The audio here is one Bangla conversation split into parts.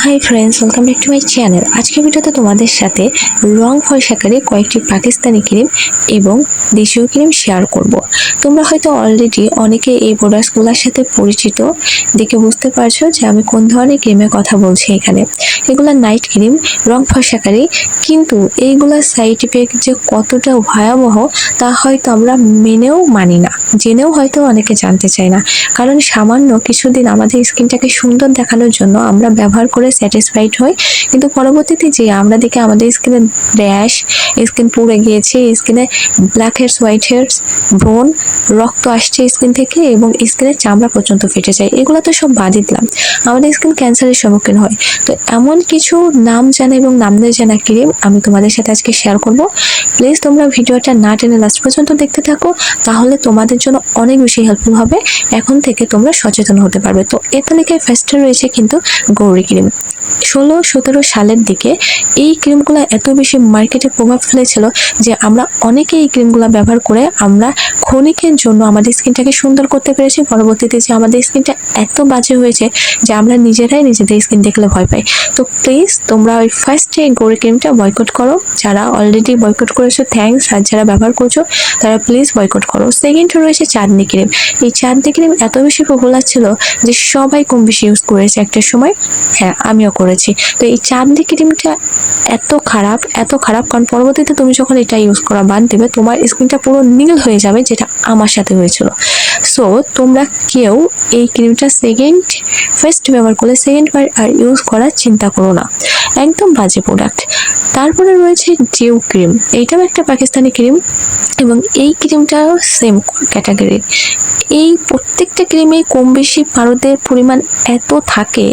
Hi friends, welcome back to my channel. আজকের ভিডিওতে তোমাদের সাথে রং ফর্সাকারী কয়েকটি পাকিস্তানি ক্রিম এবং দেশীয় ক্রিম শেয়ার করব। তোমরা হয়তো অলরেডি অনেকে এই প্রোডাক্টসগুলোর সাথে পরিচিত, দেখে বুঝতে পারছো যে আমি কোন ধরনের ক্রিমের কথা বলছি এখানে। এগুলো নাইট ক্রিম, রং ফর্সাকারী, কিন্তু এইগুলোর সাইড ইফেক্ট যে কতটা ভয়াবহ তা হয়তো আমরা মেনেও মানি না, জেনেও হয়তো অনেকে জানতে চায় না। কারণ সামান্য কিছুদিন আমাদের স্কিনটাকে সুন্দর দেখানোর জন্য আমরা ব্যবহার করে স্যাটিসফাইড হই, কিন্তু পরবর্তীতে যে আমরা দেখি আমাদের স্কিনে র্যাশ, স্কিন পুড়ে গিয়েছে, স্কিনে ব্ল্যাক হেডস, হোয়াইট হেডস, ব্রণ, রক্ত আসছে স্কিন থেকে এবং স্কিনের চামড়া পর্যন্ত ফেটে যায়। এগুলো তো সব বাদই দিলাম, আমাদের স্কিন ক্যান্সারের সম্মুখীন হয়। তো এমন কিছু নাম জানা এবং নামদের জানা ক্রিম আমি তোমাদের সাথে আজকে শেয়ার করব। প্লিজ তোমরা ভিডিওটা না টেনে লাস্ট পর্যন্ত দেখতে থাকো, তাহলে তোমাদের জন্য অনেক বেশি হেল্পফুল হবে। এখন থেকে তোমরা সচেতন হতে পারবে। তো এ তালিকায় ফার্স্টে রয়েছে কিন্তু গৌরী ক্রিম। 16-17 সালের দিকে এই ক্রিমগুলো এত বেশি মার্কেটে প্রভাব ফেলেছিল যে আমরা অনেকে এই ক্রিমগুলো ব্যবহার করে আমরা ক্ষণিকের জন্য আমাদের স্কিনটাকে সুন্দর করতে পেরেছি। পরবর্তীতে যে আমাদের স্কিনটা এত বাজে হয়েছে যে আমরা নিজেরাই নিজেদের স্কিন দেখলে ভয় পাই। তো প্লিজ তোমরা ওই ফার্স্টে গৌরী ক্রিমটা বয়কট করো। যারা অলরেডি বয়কট করেছো থ্যাঙ্কস, আর যারা ব্যবহার করছো তারা প্লিজ বয়কট করো। সেকেন্ড রয়েছে চাঁদনি ক্রিম। এই চাঁদনি ক্রিম এত বেশি পপুলার ছিল যে সবাই কম বেশি ইউজ করেছে একটা সময়, হ্যাঁ আমিও করেছি। তো এই চাঁদনি ক্রিমটা এত খারাপ, এত খারাপ, কারণ পরবর্তীতে তুমি যখন এটা ইউজ করা বাদ দেবে তোমার স্কিনটা পুরো নীল হয়ে যাবে, যেটা আমার সাথে হয়েছিল। সো তোমরা কেউ এই ক্রিমটা ফার্স্ট ব্যবহার করলে সেকেন্ড বার আর ইউজ করার চিন্তা করো না, একদম বাজে প্রোডাক্ট। তারপরে রয়েছে ডিউ ক্রিম, এইটাও একটা পাকিস্তানি ক্রিম এবং এই ক্রিমটাও সেম ক্যাটাগরির। এই প্রত্যেকটা ক্রিমে কম বেশি পারদের পরিমাণ এত থাকে,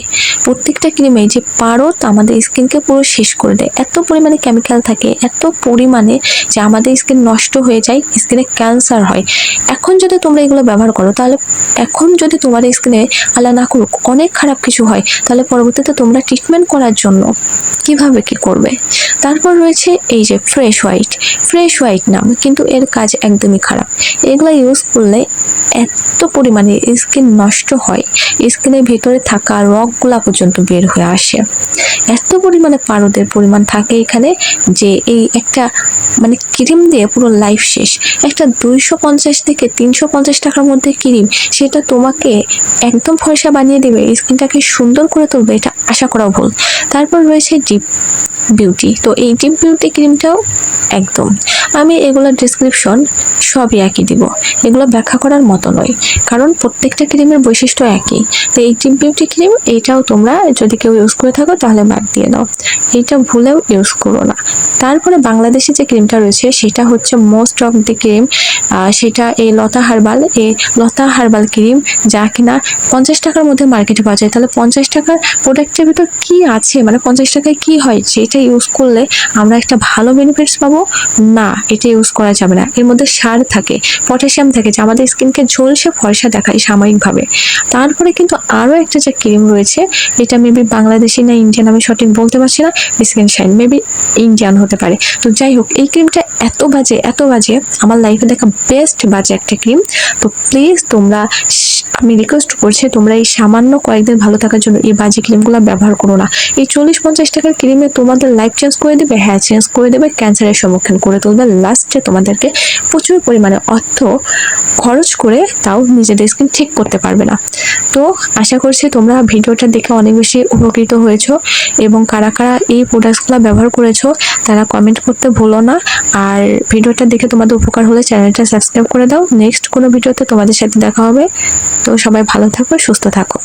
প্রত্যেকটা ক্রিমে যে পারদ আমাদের স্কিনকে পুরো শেষ করে দেয়। এত পরিমাণে কেমিক্যাল থাকে, এত পরিমাণে যে আমাদের স্কিন নষ্ট হয়ে যায়, স্কিনে ক্যান্সার হয়। এখন যদি তোমরা এগুলো ব্যবহার করো, তাহলে এখন যদি তোমার স্কিনে আল্লাহ না করুক অনেক খারাপ কিছু হয়, তাহলে পরবর্তীতে তোমরা ট্রিটমেন্ট করার জন্য কিভাবে কি করবে। তারপর রয়েছে এই যে ফ্রেশ হোয়াইট নাম, কিন্তু এর কাজ একদমই খারাপ। এগুলো ইউজ করলে এত পরিমাণে স্কিন নষ্ট হয়, স্কিনের ভিতরে থাকা রগগুলা পর্যন্ত বের হয়ে আসে। এত পরিমাণে পারদের পরিমাণ থাকে এখানে যে এই একটা মানে ক্রিম দিয়ে পুরো লাইফ শেষ। একটা 250 থেকে 350 টাকার মধ্যে ক্রিম, সেটা তোমাকে একদম ফর্সা বানিয়ে দেবে, স্কিনটাকে সুন্দর করে তুলবে, এটা আশা করা ভুল। তারপর রয়েছে ডিপ বিউটি। তো এই ডিপ বিউটি ক্রিমটাও একদম, আমি এগুলোর ডিসক্রিপশন সবই একই দিব, এগুলো ব্যাখ্যা করার মতো নয়, কারণ প্রত্যেকটা ক্রিমের বৈশিষ্ট্য একই। তো এই ডিপ বিউটি ক্রিম এইটাও তোমরা যদি কেউ ইউজ করে থাকো তাহলে বাদ দিয়ে দাও, এইটা ভুলেও ইউজ করো না। তারপরে বাংলাদেশে যে ক্রিমটা রয়েছে সেটা হচ্ছে মোস্ট অফ দি ক্রিম, সেটা এই লতা হার্বাল ক্রিম, যা কিনা 50 টাকার মধ্যে মার্কেটে পাওয়া যায়। তাহলে 50 টাকার প্রোডাক্টের ভিতর কি আছে, মানে 50 টাকায় কি হয় যেটা ইউজ করলে আমরা একটা ভালো বেনিফিটস পাবো? না, এটা ইউজ করা যাবে না। এর মধ্যে সার থাকে, পটাশিয়াম থাকে, যা আমাদের স্কিনকে ঝলসে ফর্সা দেখায় সাময়িকভাবে। তারপরে কিন্তু আরো একটা যে ক্রিম রয়েছে, এটা মেবি বাংলাদেশি না ইন্ডিয়ান আমি সঠিক বলতে পারছি না, স্কিন শাইন মেবি ইন্ডিয়ান হতে পারে। তো যাই হোক, এই ক্রিমটা এত বাজে আমার লাইফে দেখা বেস্ট বাজে একটা ক্রিম। তো প্লিজ তোমরা, আমি রিকোয়েস্ট করছি, তোমরা এই সামান্য কয়েকদিন ভালো থাকার জন্য এই বাজে ক্রিমগুলো ব্যবহার করো না। এই 40-50 টাকার ক্রিমে তোমাদের লাইফ চেঞ্জ করে দেবে, হ্যাঁ চেঞ্জ করে দেবে, ক্যান্সারের সম্মুখীন করে তুলবে, লাস্টে তোমাদেরকে প্রচুর পরিমাণে অর্থ খরচ করে তাও নিজেদের স্কিন ঠিক করতে পারবে না। তো আশা করছি তোমরা ভিডিওটা দেখে অনেক বেশি উপকৃত হয়েছো, এবং কারা কারা এই প্রোডাক্টসগুলো ব্যবহার করেছো তারা কমেন্ট করতে ভুলো না। আর ভিডিওটা দেখে তোমাদের উপকার হলে চ্যানেলটা সাবস্ক্রাইব করে দাও। নেক্সট কোনো ভিডিওতে তোমাদের সাথে দেখা হবে। তো সবাই ভালো থাকো, সুস্থ থাকো।